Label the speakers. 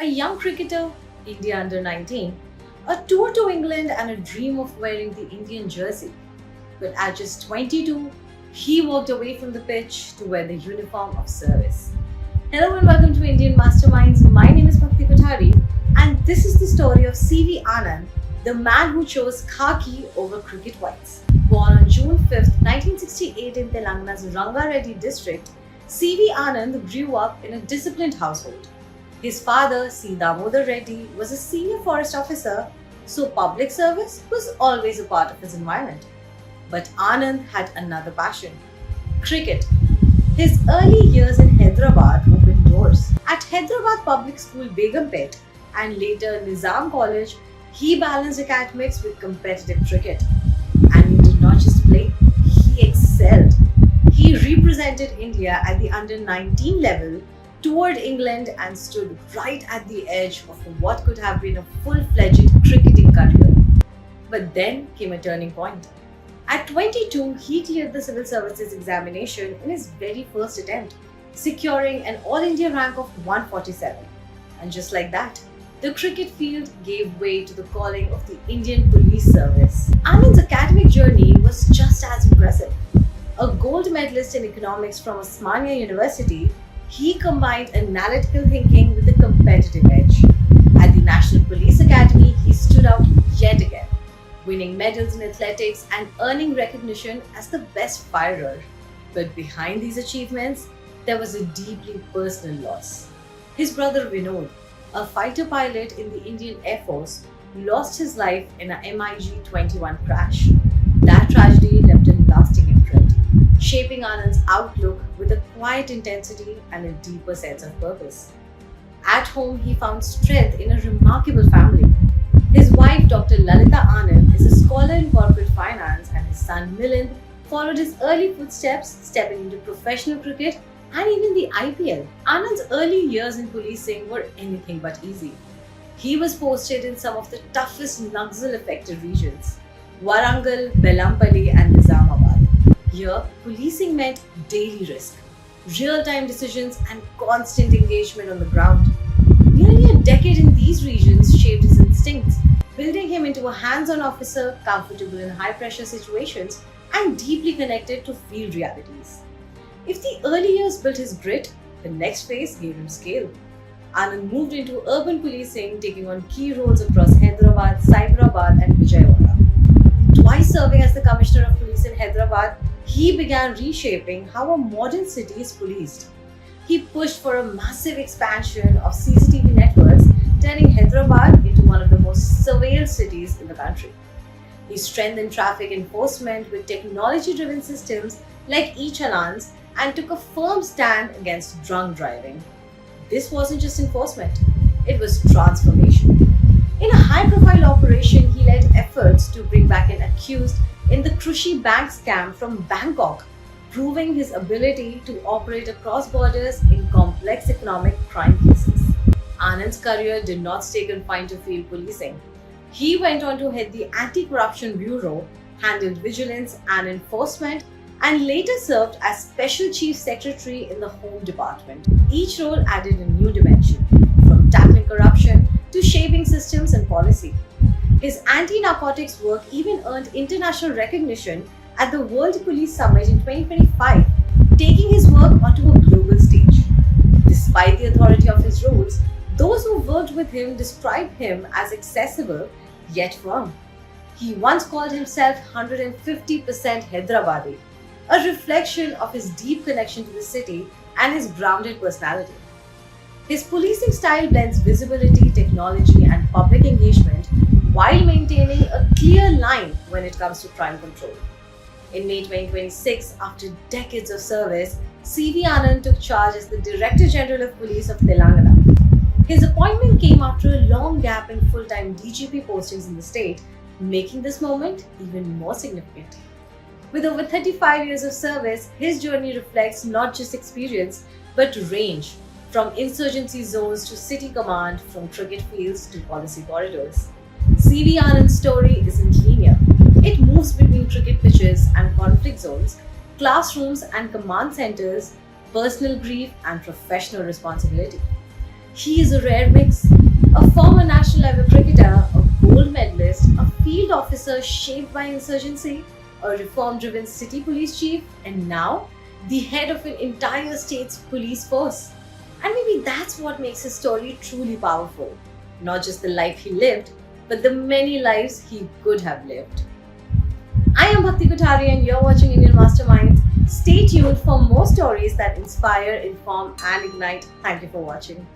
Speaker 1: young cricketer, India under 19, a tour to England, and a dream of wearing the Indian jersey. But at just 22, he walked away from the pitch to wear the uniform of service. Hello and welcome to Indian Masterminds. My name is Bhakti Kothari, and this is the story of C.V. Anand, the man who chose khaki over cricket whites. Born on June 5, 1968 in Telangana's Rangareddy district, C.V. Anand grew up in a disciplined household. His father, C. Damodar Reddy, was a senior forest officer, so public service was always a part of his environment. But Anand had another passion: cricket. His early years in Hyderabad opened doors. At Hyderabad Public School Begumpet and later Nizam College, he balanced academics with competitive cricket. And he did not just play, he excelled. He represented India at the under 19 level, toured England, and stood right at the edge of what could have been a full-fledged cricketing career. But then came a turning point. At 22, he cleared the Civil Services examination in his very first attempt, securing an All India rank of 147. And just like that, the cricket field gave way to the calling of the Indian Police Service. Anand's academic journey was just as impressive. A gold medalist in economics from Osmania University, he combined analytical thinking with a competitive edge. At the National Police Academy, he stood out yet again, winning medals in athletics and earning recognition as the best firer. But behind these achievements, there was a deeply personal loss. His brother Vinod, a fighter pilot in the Indian Air Force, lost his life in a MiG-21 crash. That tragedy left a lasting imprint, shaping Anand's outlook with a quiet intensity and a deeper sense of purpose. At home, he found strength in a remarkable family. His wife, Dr. Lalita Anand, is a scholar in corporate finance, and his son Milind followed his early footsteps, stepping into professional cricket and even the IPL. Anand's early years in policing were anything but easy. He was posted in some of the toughest Naxal-affected regions: Warangal, Belampalli, and Nizamabad. Here, policing meant daily risk, real-time decisions, and constant engagement on the ground. Nearly a decade in these regions shaped his instincts, building him into a hands-on officer, comfortable in high-pressure situations and deeply connected to field realities. If the early years built his grit, the next phase gave him scale. Anand moved into urban policing, taking on key roles across Hyderabad, Cyberabad, and Vijayawada. Twice serving as the Commissioner of Police in Hyderabad, he began reshaping how a modern city is policed. He pushed for a massive expansion of CCTV networks, turning Hyderabad into one of the most surveilled cities in the country. He strengthened traffic enforcement with technology-driven systems like e-challans and took a firm stand against drunk driving. This wasn't just enforcement, it was transformation. In a high-profile operation, he led efforts to bring back an accused in the Krushi Bank scam from Bangkok, proving his ability to operate across borders in complex economic crime cases. Anand's career did not stay confined to field policing. He went on to head the Anti-Corruption Bureau, handled vigilance and enforcement, and later served as Special Chief Secretary in the Home Department. Each role added a new dimension, from tackling corruption to shaping systems and policy. His anti-narcotics work even earned international recognition at the World Police Summit in 2025, taking his work onto a global stage. Despite the authority of his roles, those who worked with him described him as accessible yet firm. He once called himself 150% Hyderabadi, a reflection of his deep connection to the city and his grounded personality. His policing style blends visibility, technology, and public engagement while maintaining a clear line when it comes to crime control. In May 2026, after decades of service, C.V. Anand took charge as the Director General of Police of Telangana. His appointment came after a long gap in full-time DGP postings in the state, making this moment even more significant. With over 35 years of service, his journey reflects not just experience, but range, from insurgency zones to city command, from cricket fields to policy corridors. C.V. Anand's story isn't linear. It moves between cricket pitches and conflict zones, classrooms and command centers, personal grief and professional responsibility. He is a rare mix, A former national level cricketer, a gold medalist, a field officer shaped by insurgency, a reform driven city police chief, and now the head of an entire state's police force. And maybe that's what makes his story truly powerful. Not just the life he lived, but the many lives he could have lived. I am Bhakti Kothari and you're watching Indian Masterminds. Stay tuned for more stories that inspire, inform, and ignite. Thank you for watching.